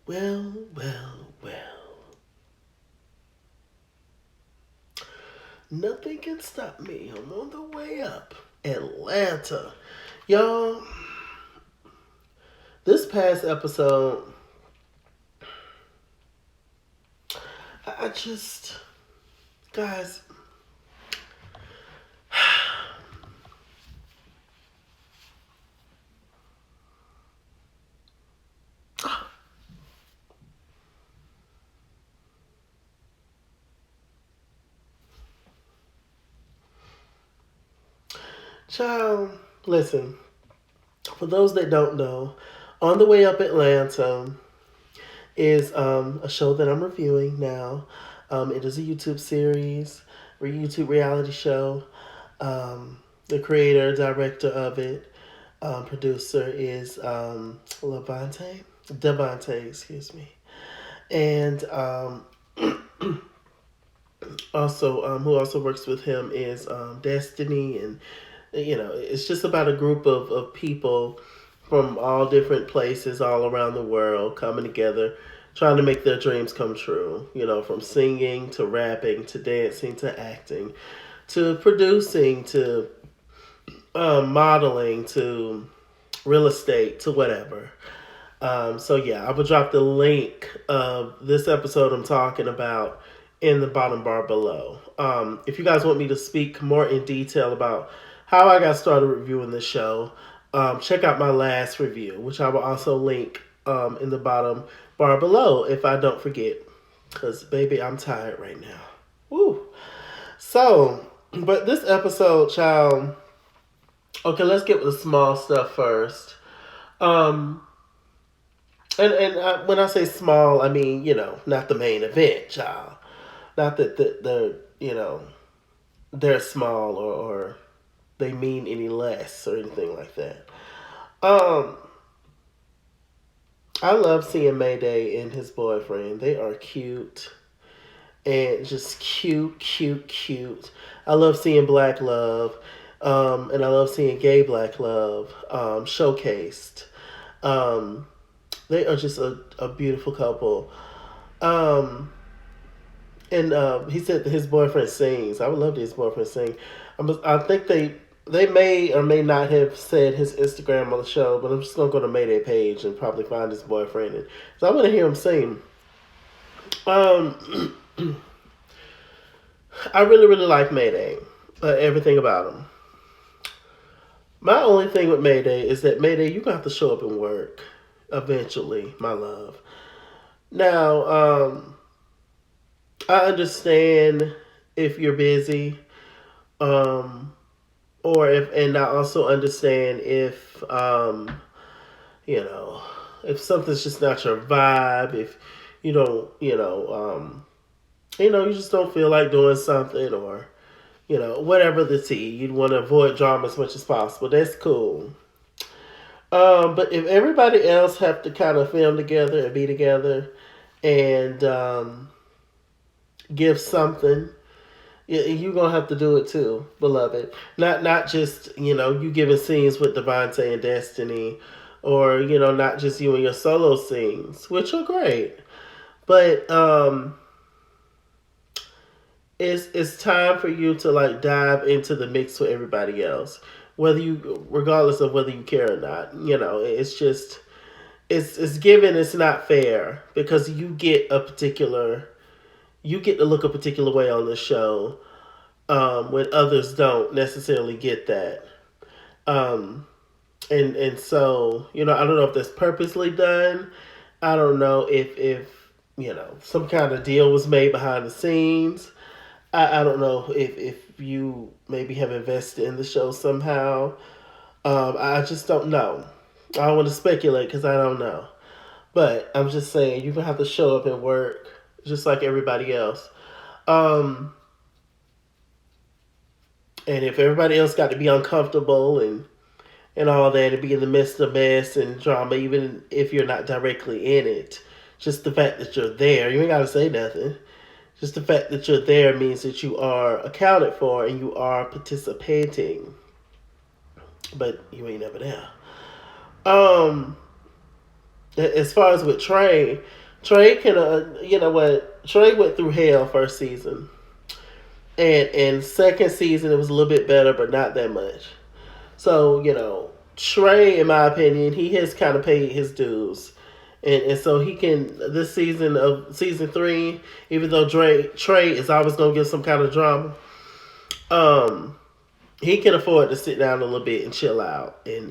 Well, well, well. Nothing can stop me. I'm on the way up. Atlanta. Y'all, this past episode, I just, guys, child, listen, for those that don't know, On the Way Up Atlanta is a show that I'm reviewing now. It is a YouTube series, a YouTube reality show. The creator, director of it, producer is Devontae, excuse me. And also, who also works with him is Destiny, and it's just about a group of people from all different places all around the world coming together, trying to make their dreams come true. From singing to rapping to dancing to acting to producing to modeling to real estate to whatever. So yeah, I will drop the link of this episode I'm talking about in the bottom bar below. If you guys want me to speak more in detail about how I got started reviewing the show, check out my last review, which I will also link in the bottom bar below if I don't forget. Because, baby, I'm tired right now. Woo. So, but this episode, child, okay, let's get with the small stuff first. Um, and when I say small, I mean, not the main event, child. Not that they're small or they mean any less or anything like that. Um, I love seeing Mayday and his boyfriend. They are cute and just cute, cute, cute. I love seeing black love, and I love seeing gay black love showcased. Um, they are just a beautiful couple. Um, and he said that his boyfriend sings. I would love to his boyfriend sing. I think they may or may not have said his Instagram on the show, but I'm just gonna go to Mayday page and probably find his boyfriend. And so I want to hear him sing. Um, I really really like Mayday. Everything about him. My only thing with Mayday is that Mayday, you gonna have to show up and work eventually, my love. Now, I understand if you're busy, um, and I also understand you know, if something's just not your vibe, if you don't, you just don't feel like doing something, or whatever the tea, you'd want to avoid drama as much as possible. That's cool. But if everybody else have to kind of film together and be together and give something, you're gonna have to do it too, beloved. Not just you giving scenes with Devontae and Destiny, or not just you and your solo scenes, which are great, but it's time for you to like dive into the mix with everybody else, regardless of whether you care or not. It's just it's given. It's not fair because you get to look a particular way on the show, when others don't necessarily get that. Um, and so I don't know if that's purposely done. I don't know if some kind of deal was made behind the scenes. I don't know if you maybe have invested in the show somehow. I just don't know. I don't want to speculate because I don't know. But I'm just saying you're gonna have to show up and work just like everybody else. Um, and if everybody else got to be uncomfortable and all that, and be in the midst of mess and drama, even if you're not directly in it, just the fact that you're there, you ain't gotta say nothing. Just the fact that you're there means that you are accounted for and you are participating, but you ain't never there. Um, as far as with Trey can, you know what? Trey went through hell first season, and second season it was a little bit better, but not that much. So Trey, in my opinion, he has kind of paid his dues. And so he can, this season of season 3, even though Trey is always gonna give some kind of drama, um, he can afford to sit down a little bit and chill out and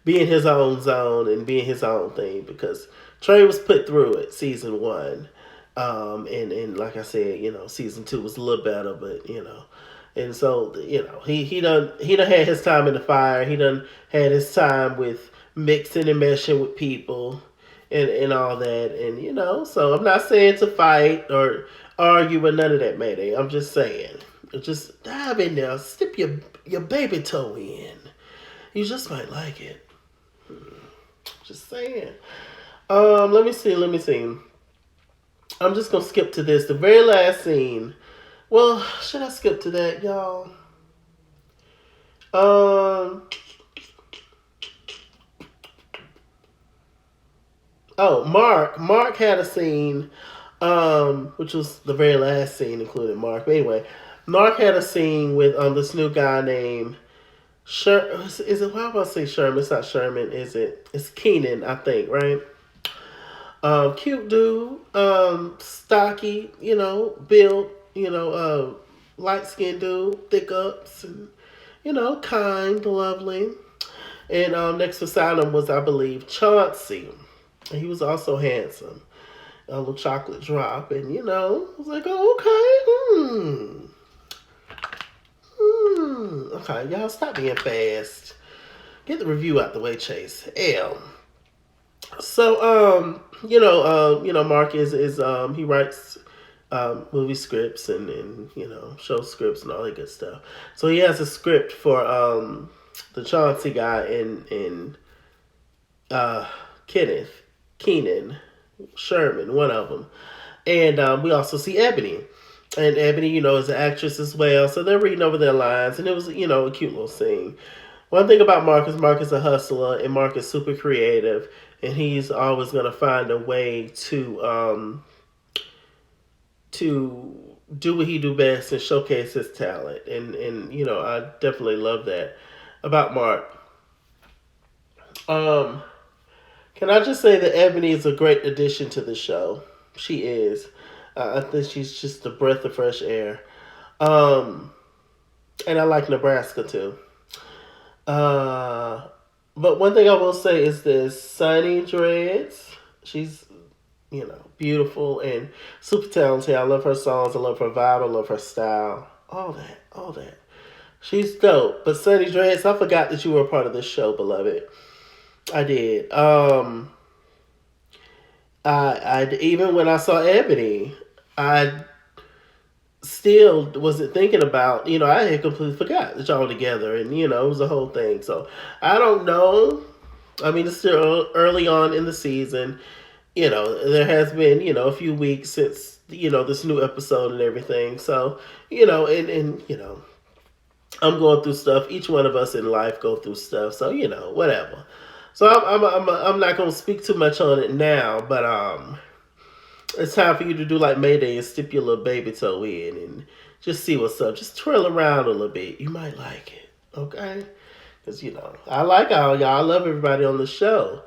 be in his own zone and be in his own thing, because Trey was put through it season 1. And like I said, season 2 was a little better, but and so he done had his time in the fire. He done had his time with mixing and meshing with people and all that. And so I'm not saying to fight or argue with none of that, Mayday. I'm just saying, just dive in there, slip your baby toe in. You just might like it. Just saying. Let me see. I'm just gonna skip to this. The very last scene. Well, should I skip to that, y'all? Oh, Mark had a scene, which was the very last scene, including Mark. But anyway, Mark had a scene with this new guy named Is it? Why do I say Sherman? It's not Sherman, is it? It's Keenan, I think, right? Cute dude, stocky, built, light skinned dude, thick ups, and kind, lovely. And next beside him was, I believe, Chauncey. And he was also handsome. A little chocolate drop, and I was like, oh, okay, okay, y'all stop being fast. Get the review out the way, Chase. L. So, Mark is he writes movie scripts and show scripts and all that good stuff. So he has a script for the Chauncey guy and Keenan, Sherman, one of them. And we also see Ebony. And Ebony, is an actress as well. So they're reading over their lines. And it was, a cute little scene. One thing about Mark is a hustler. And Mark is super creative. And he's always going to find a way to do what he do best and showcase his talent. And I definitely love that about Mark. Can I just say that Ebony is a great addition to the show? She is. I think she's just a breath of fresh air. And I like Nebraska too. But one thing I will say is this: Sunnidread. She's, beautiful and super talented. I love her songs. I love her vibe. I love her style. All that. She's dope. But Sunnidread, I forgot that you were a part of this show, beloved. I did. I even when I saw Ebony, I still wasn't thinking about, I had completely forgot that y'all were together, and it was a whole thing. So I don't know. I mean, it's still early on in the season. There has been, a few weeks since, this new episode and everything. So, and I'm going through stuff. Each one of us in life go through stuff. So, whatever. So I'm not gonna speak too much on it now, but it's time for you to do like Mayday and stick your little baby toe in and just see what's up. Just twirl around a little bit. You might like it, okay? Because I like all y'all. I love everybody on the show,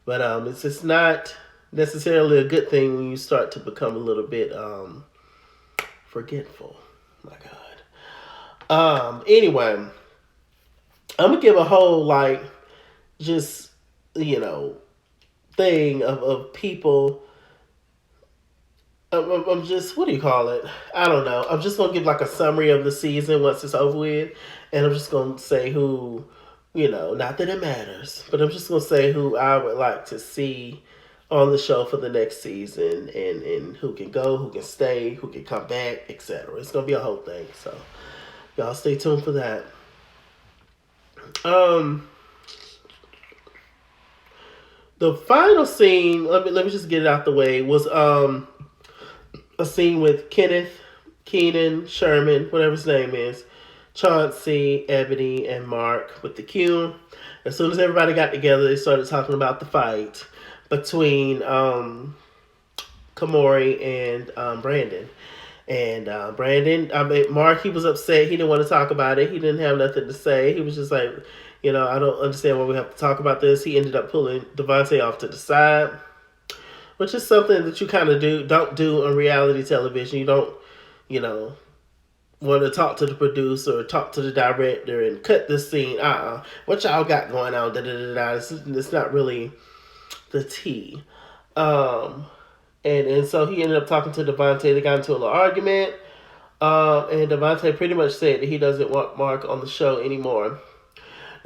but it's just not necessarily a good thing when you start to become a little bit forgetful. My God. Anyway, I'm gonna give a whole just thing of people. I'm just, what do you call it? I don't know. I'm just going to give a summary of the season once it's over with. And I'm just going to say who, not that it matters, but I'm just going to say who I would like to see on the show for the next season, and who can go, who can stay, who can come back, etc. It's going to be a whole thing. So y'all stay tuned for that. The final scene, let me just get it out the way, was a scene with Keenan, Sherman, whatever his name is, Chauncey, Ebony, and Mark with the Q. As soon as everybody got together, they started talking about the fight between Kamori and Brandon. And Brandon, I mean, Mark, he was upset. He didn't want to talk about it. He didn't have nothing to say. He was just like, I don't understand why we have to talk about this. He ended up pulling Devontae off to the side, which is something that you kind of don't do on reality television. You don't, you know, want to talk to the producer or talk to the director and cut this scene. What y'all got going on? Da da da da. It's not really the tea. And so he ended up talking to Devontae. They got into a little argument. And Devontae pretty much said that he doesn't want Mark on the show anymore.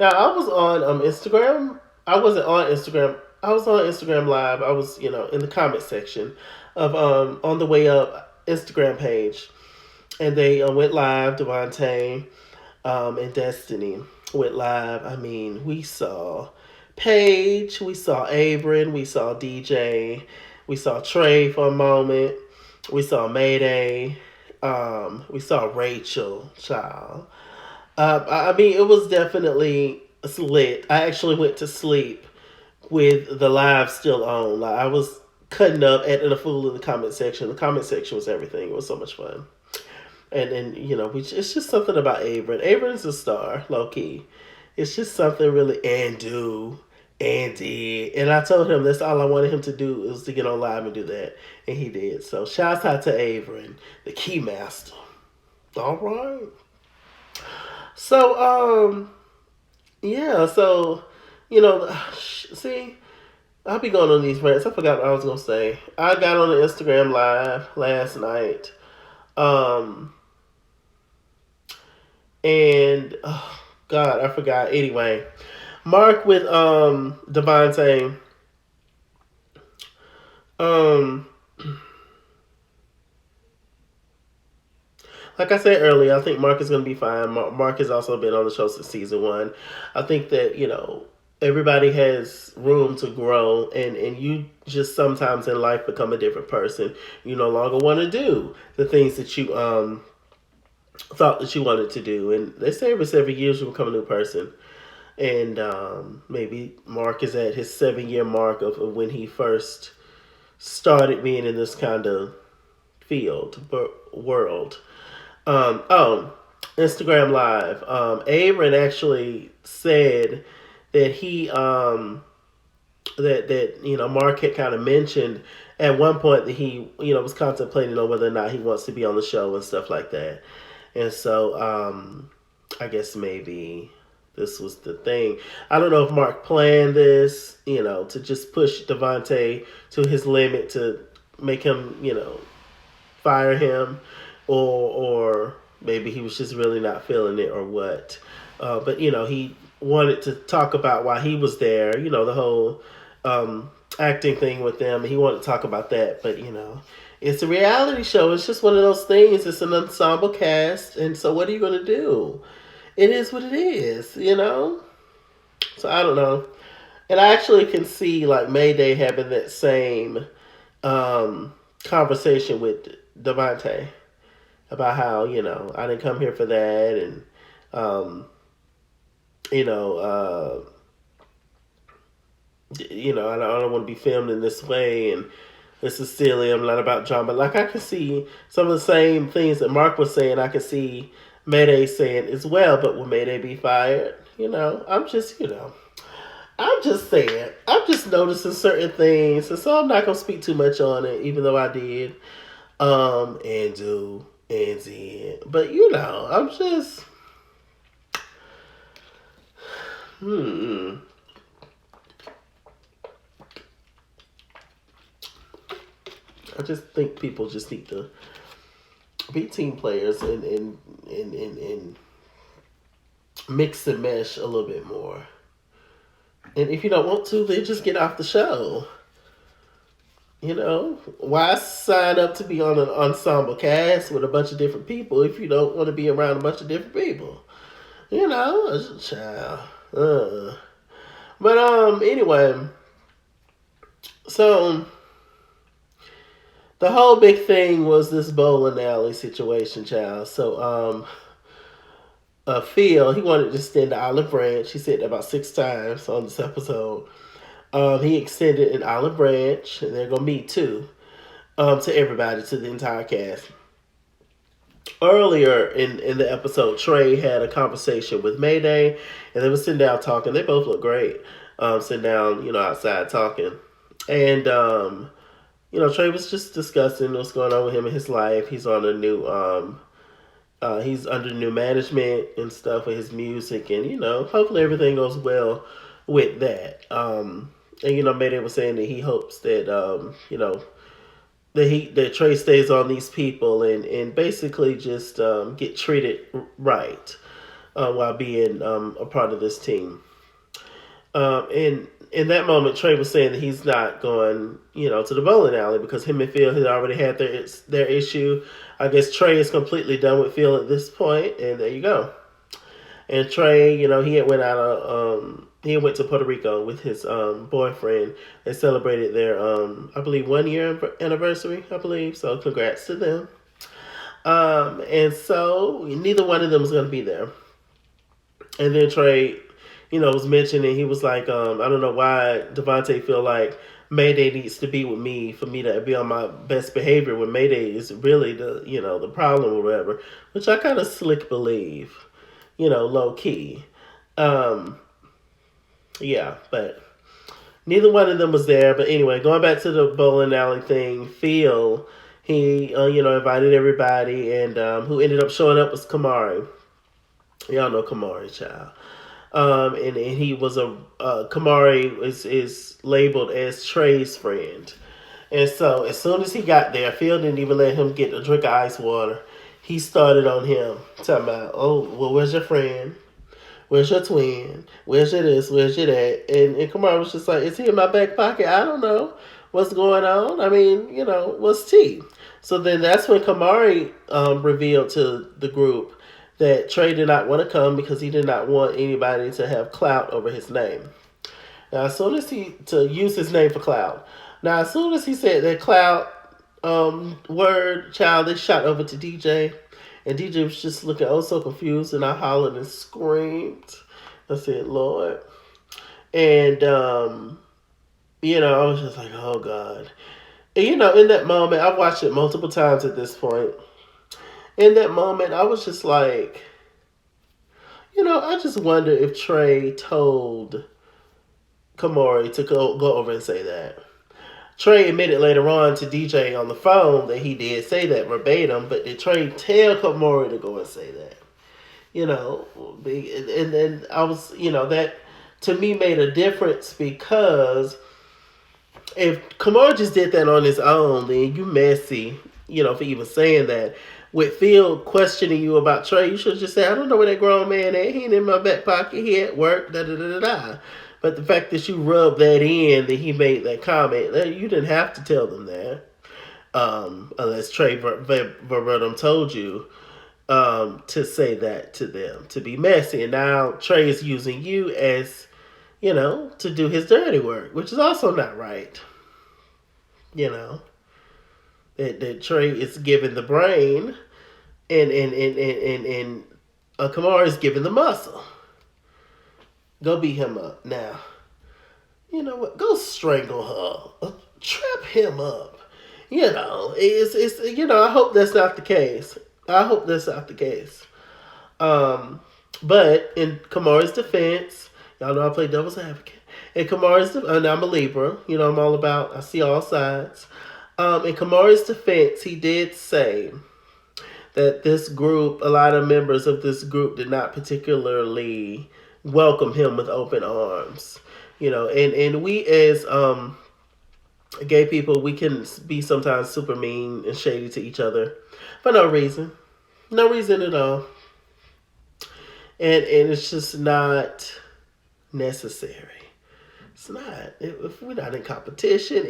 Now, I was on Instagram. I wasn't on Instagram. I was on Instagram Live. I was, in the comment section of On the Way Up Instagram page. And they went live, Devontae and Destiny went live. I mean, we saw Paige, we saw Abram, we saw DJ, we saw Trey for a moment, we saw Mayday, we saw Rachel, child. I mean, it was definitely lit. I actually went to sleep with the live still on. Like, I was cutting up, acting a fool in the comment section. The comment section was everything. It was so much fun. And it's just something about Abram. Abram's a star, low key. It's just something really Andy. And I told him that's all I wanted him to do was to get on live and do that. And he did. So shouts out to Abram, the key master. All right. So, yeah, so, see, I'll be going on these rants. I forgot what I was going to say. I got on the Instagram Live last night. And, oh, God, I forgot. Anyway, Mark with Devontae. Like I said earlier, I think Mark is going to be fine. Mark has also been on the show since season 1. I think that, everybody has room to grow, and you just sometimes in life become a different person. You no longer want to do the things that you thought that you wanted to do. And they say every 7 years you become a new person. And maybe Mark is at his 7-year mark of when he first started being in this kind of world. Instagram Live. Aaron actually said that he that Mark had kind of mentioned at one point that he was contemplating on whether or not he wants to be on the show and stuff like that. And so I guess maybe this was the thing. I don't know if Mark planned this, to just push Devontae to his limit to make him, fire him, or maybe he was just really not feeling it or what. But he wanted to talk about why he was there, the whole acting thing with them. He wanted to talk about that, but it's a reality show. It's just one of those things. It's an ensemble cast, and so what are you going to do? It is what it is, So I don't know. And I actually can see like Mayday having that same conversation with Devontae about how, I didn't come here for that, and I don't want to be filmed in this way, and this is silly. I'm not about drama. Like, I can see some of the same things that Mark was saying. I can see Mayday saying as well, but will Mayday be fired? I'm just saying. I'm just noticing certain things, and so I'm not going to speak too much on it, even though I did, and do, and did. But, I'm just, I just think people just need to be team players and mix and mesh a little bit more. And if you don't want to, then just get off the show. Why sign up to be on an ensemble cast with a bunch of different people if you don't want to be around a bunch of different people? Child. But anyway, so the whole big thing was this bowling alley situation, child. So Phil, he wanted to extend the olive branch. He said that about 6 times on this episode. He extended an olive branch, and they're gonna meet too. To everybody, to the entire cast. Earlier in the episode, Trey had a conversation with Mayday, and they were sitting down talking. They both look great, sitting down, outside talking, and Trey was just discussing what's going on with him in his life. He's on a new, he's under new management and stuff with his music, and hopefully everything goes well with that. And Mayday was saying that he hopes that that Trey stays on these people and basically just get treated right while being a part of this team. And in that moment, Trey was saying that he's not going, to the bowling alley because him and Phil had already had their issue. I guess Trey is completely done with Phil at this point, and there you go. And Trey, he had went to Puerto Rico with his boyfriend. They celebrated their, I believe, 1 year anniversary, I believe. So congrats to them. And so neither one of them was going to be there. And then Trey, was mentioning, he was like, I don't know why Devontae feel like Mayday needs to be with me for me to be on my best behavior when Mayday is really the problem or whatever, which I kind of slick believe, low key. Yeah, but neither one of them was there. But anyway, going back to the bowling alley thing, Phil, he, invited everybody, and who ended up showing up was Kamari. Y'all know Kamari, child. And he was Kamari is labeled as Trey's friend. And so as soon as he got there, Phil didn't even let him get a drink of ice water. He started on him, talking about, oh, well, where's your friend? Where's your twin? Where's your this? Where's your that? And Kamari was just like, is he in my back pocket? I don't know what's going on. I mean, what's tea? So then that's when Kamari revealed to the group that Trey did not want to come because he did not want anybody to have clout over his name. Now, as soon as to use his name for clout. Now, as soon as he said that clout word, child, they shot over to DJ. And DJ was just looking so confused, and I hollered and screamed. I said, Lord. And, I was just like, oh, God. And, in that moment, I've watched it multiple times at this point. In that moment, I was just like, I just wonder if Trey told Kamari to go over and say that. Trey admitted later on to DJ on the phone that he did say that verbatim, but did Trey tell Kamari to go and say that? And then I was, that to me made a difference because if Kamari just did that on his own, then you messy, for even saying that. With Phil questioning you about Trey, you should just say, I don't know where that grown man at. He ain't in my back pocket. He at work, da-da-da-da-da. But the fact that you rubbed that in, that he made that comment, you didn't have to tell them that. Unless Trey verbatim told you to say that to them, to be messy. And now Trey is using you as, to do his dirty work, which is also not right. That Trey is giving the brain and Kamara is giving the muscle. Go beat him up now. You know what? Go strangle her. Trap him up. It's I hope that's not the case. But in Kamara's defense, y'all know I play devil's advocate. In Kamara's and I'm a Libra. I'm all about, I see all sides. In Kamari's defense, he did say that this group, a lot of members of this group did not particularly welcome him with open arms. And we as gay people, we can be sometimes super mean and shady to each other for no reason. No reason at all. And it's just not necessary. It's not. If we're not in competition,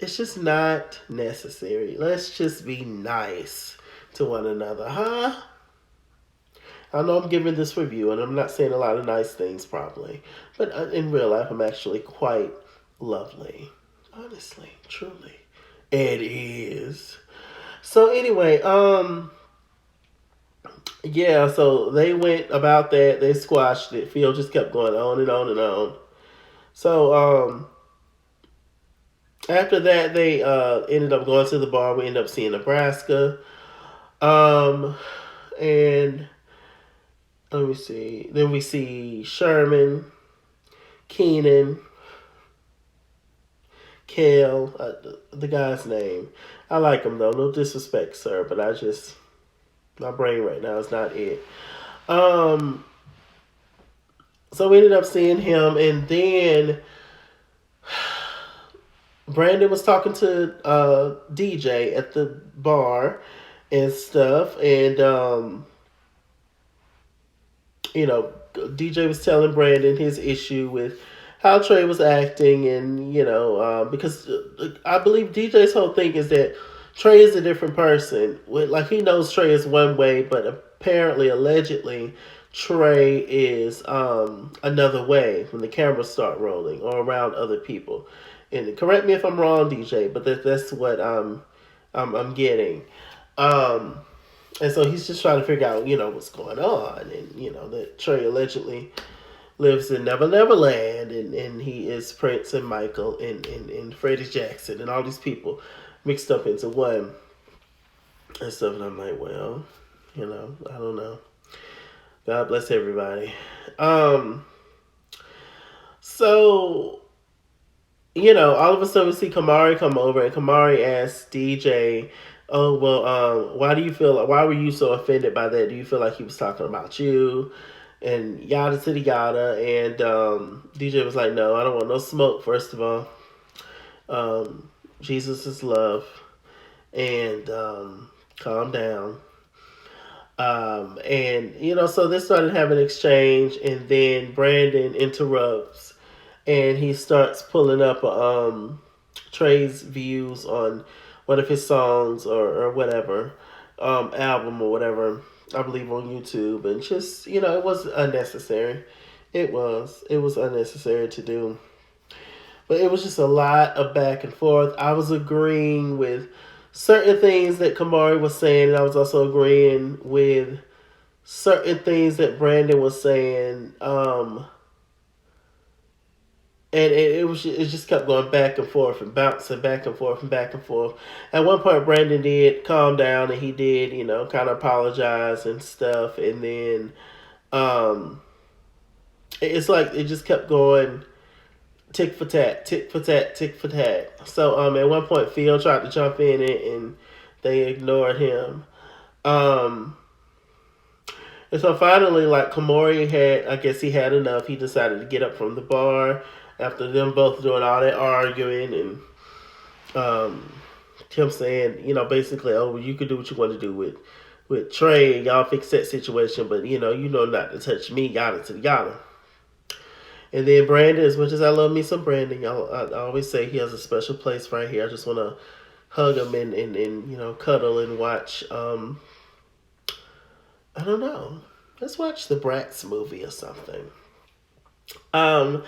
it's just not necessary. Let's just be nice to one another, huh? I know I'm giving this review, and I'm not saying a lot of nice things, probably. But in real life, I'm actually quite lovely. Honestly, truly. It is. So anyway, Yeah, so they went about that. They squashed it. Phil just kept going on and on and on. So after that, they ended up going to the bar. We ended up seeing Nebraska. Um, and let me see. Then we see Sherman, Keenan, Kale, the guy's name. I like him though. No disrespect, sir, but I just my brain right now is not it. Um, so we ended up seeing him, and then Brandon was talking to DJ at the bar and stuff, and DJ was telling Brandon his issue with how Trey was acting, and because I believe DJ's whole thing is that Trey is a different person. Like he knows Trey is one way, but apparently, allegedly, Trey is another way when the cameras start rolling or around other people. And correct me if I'm wrong, DJ, but that's what I'm getting. Um, and so he's just trying to figure out, what's going on. And, that Trey allegedly lives in Never Never Land, and he is Prince and Michael and Freddie Jackson and all these people mixed up into one and stuff. And I'm like, well, I don't know. God bless everybody. So, all of a sudden we see Kamari come over, and Kamari asks DJ, "Oh well, why were you so offended by that? Do you feel like he was talking about you?" And yada to the yada, and DJ was like, "No, I don't want no smoke. First of all, Jesus is love, and calm down." And so they started having an exchange, and then Brandon interrupts, and he starts pulling up Trey's views on one of his songs or whatever album or whatever, I believe on YouTube, and just it was unnecessary. It was unnecessary to do, but it was just a lot of back and forth. I was agreeing with certain things that Kamari was saying, and I was also agreeing with certain things that Brandon was saying. And it just kept going back and forth and bouncing back and forth and back and forth. At one point, Brandon did calm down, and he did kind of apologize and stuff. And then it's like it just kept going tick for tat, tick for tat, tick for tat. So at one point, Phil tried to jump in it, and they ignored him. Um, and so finally, like Kamori had, I guess he had enough. He decided to get up from the bar after them both doing all that arguing, and him saying, basically, oh, well, you could do what you want to do with Trey, and y'all fix that situation, but you know not to touch me, yada to yada. And then Brandon, as much as I love me some Brandon, I always say he has a special place right here. I just want to hug him and cuddle and watch. I don't know. Let's watch the Bratz movie or something. Um,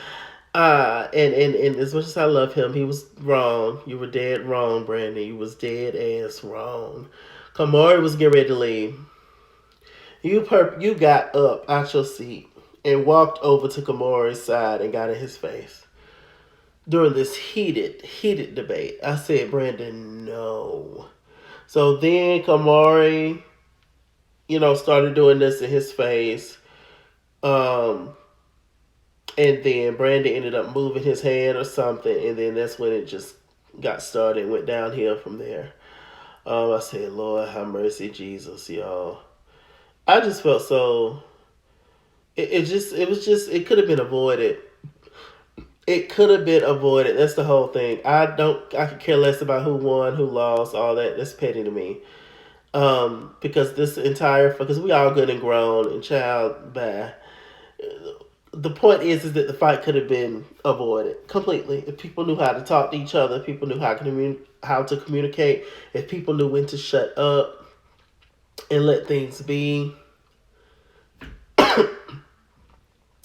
and as much as I love him, he was wrong. You were dead wrong, Brandon. You was dead ass wrong. Kamari was getting ready to leave. You got up out your seat and walked over to Kamari's side and got in his face during this heated debate. I said, Brandon, no. So then Kamari, started doing this in his face. Um, and then Brandon ended up moving his hand or something, and then that's when it just got started and went downhill from there. I said, Lord, have mercy, Jesus, y'all. I just felt so. It could have been avoided. It could have been avoided. That's the whole thing. I could care less about who won, who lost, all that. That's petty to me. Because because we all good and grown and child, bad. The point is that the fight could have been avoided completely if people knew how to talk to each other, people knew how to communicate, if people knew when to shut up and let things be.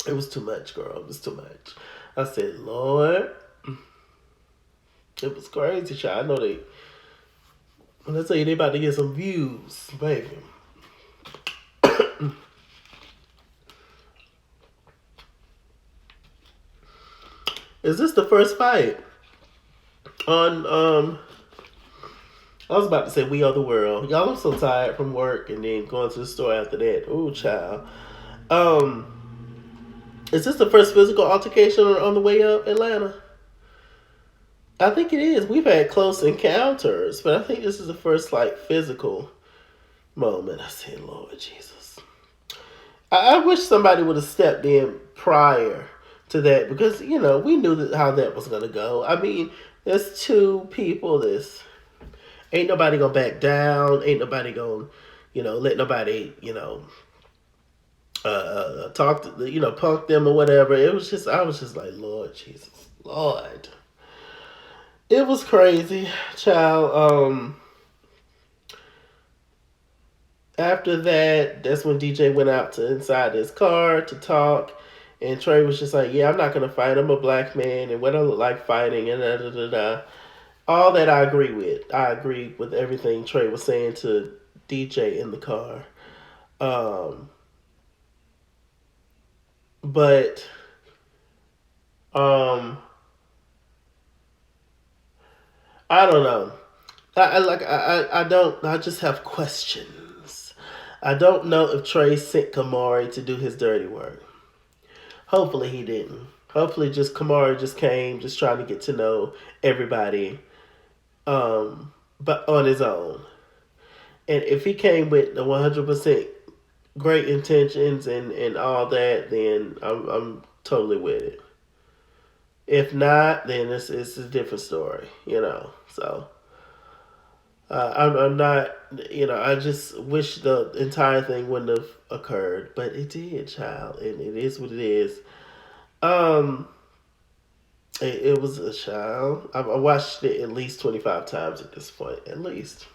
It was too much, girl. It was too much. I said, Lord, it was crazy, child. I know when I tell you they about to get some views, baby. Is this the first fight on I was about to say We Are the World. Y'all, I'm so tired from work and then going to the store after that. Ooh, child. Um, is this the first physical altercation on the way up Atlanta? I think it is. We've had close encounters, but I think this is the first like physical moment. I said, Lord Jesus. I wish somebody would have stepped in prior to that because, you know, we knew how that was going to go. I mean, there's two people that's ain't nobody gonna back down. Ain't nobody gonna, let nobody, talk to, punk them or whatever. It was just, I was just like, Lord Jesus, Lord. It was crazy, child. After that, that's when DJ went out to inside his car to talk. And Trey was just like, yeah, I'm not going to fight. I'm a black man. And what I look like fighting and da da da da. All that I agree with. I agree with everything Trey was saying to DJ in the car. But I don't know. I just have questions. I don't know if Trey sent Kamari to do his dirty work. Hopefully he didn't. Hopefully just Kamari just came just trying to get to know everybody but on his own. And if he came with the 100% great intentions and all that, then I'm totally with it. If not, then it's a different story, So I'm not, I just wish the entire thing wouldn't have occurred, but it did, child, and it is what it is. It was a child. I watched it at least 25 times at this point, at least.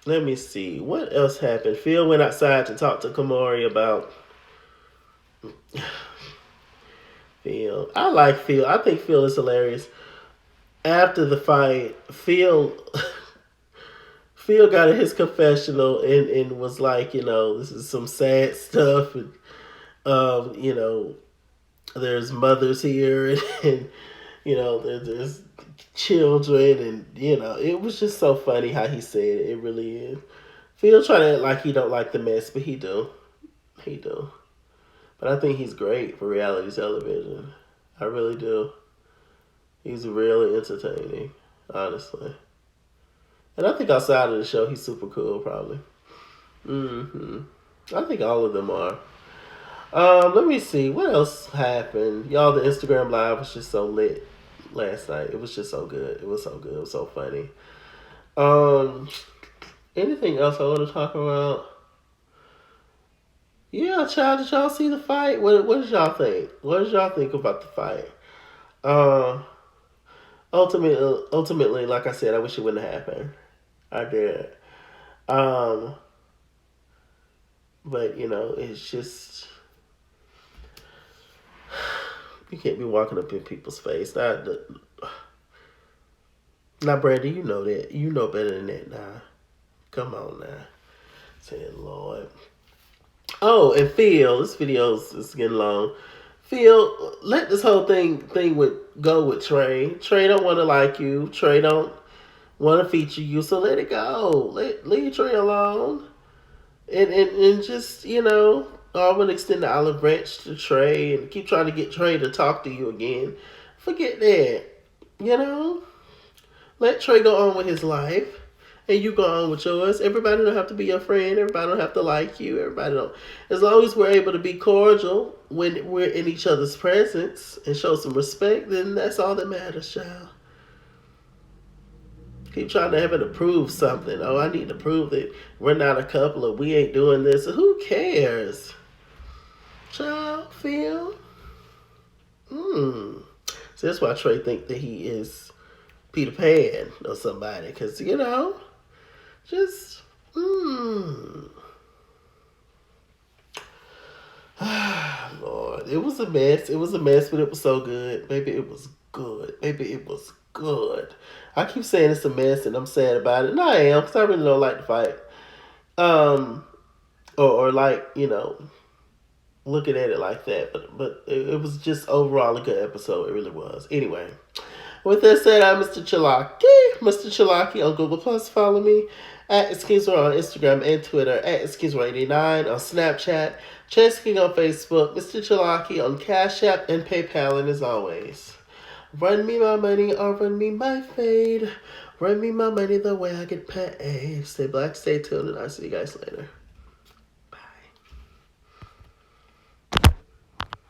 Let me see what else happened. Phil went outside to talk to Kamari about Phil. I like Phil. I think Phil is hilarious. After the fight, Phil got in his confessional and was like, this is some sad stuff, and there's mothers here, and there's children, and it was just so funny how he said it. It really is. Phil trying to act like he don't like the mess, but he do. But I think he's great for reality television. I really do. He's really entertaining, honestly. And I think outside of the show, he's super cool, probably. I think all of them are. Let me see. What else happened? Y'all, the Instagram Live was just so lit last night. It was just so good. It was so good. It was so funny. Anything else I want to talk about? Yeah, child, did y'all see the fight? What did y'all think? What did y'all think about the fight? Ultimately, like I said, I wish it wouldn't have happened. I did. But it's just you can't be walking up in people's face. Now, Brandy, you know that. You know better than that now. Come on now. Saying Lord. Oh, and Phil, this video is getting long. Phil, let this whole thing go with Trey. Trey don't want to like you. Trey don't want to feature you, so let it go. Leave Trey alone. And just, I'm going to extend the olive branch to Trey and keep trying to get Trey to talk to you again. Forget that. Let Trey go on with his life. And you go on with yours. Everybody don't have to be your friend. Everybody don't have to like you. Everybody don't. As long as we're able to be cordial when we're in each other's presence and show some respect, then that's all that matters, child. Keep trying to have it to prove something. Oh, I need to prove that we're not a couple or we ain't doing this. Who cares? Child, Phil. So that's why Trey think that he is Peter Pan or somebody. Because, just, Lord, it was a mess. It was a mess, but it was so good. Maybe it was good. Maybe it was good. I keep saying it's a mess and I'm sad about it. And I am, because I really don't like the fight. Or like, looking at it like that. But it was just overall a good episode. It really was. Anyway, with that said, I'm MrChalaki. MrChalaki on Google Plus. Follow me at Skinsor on Instagram and Twitter, at Skinsor89 on Snapchat, Chase King on Facebook, MrChalaki on Cash App and PayPal, and as always, run me my money or run me my fade. Run me my money the way I get paid. Stay black, stay tuned, and I'll see you guys later.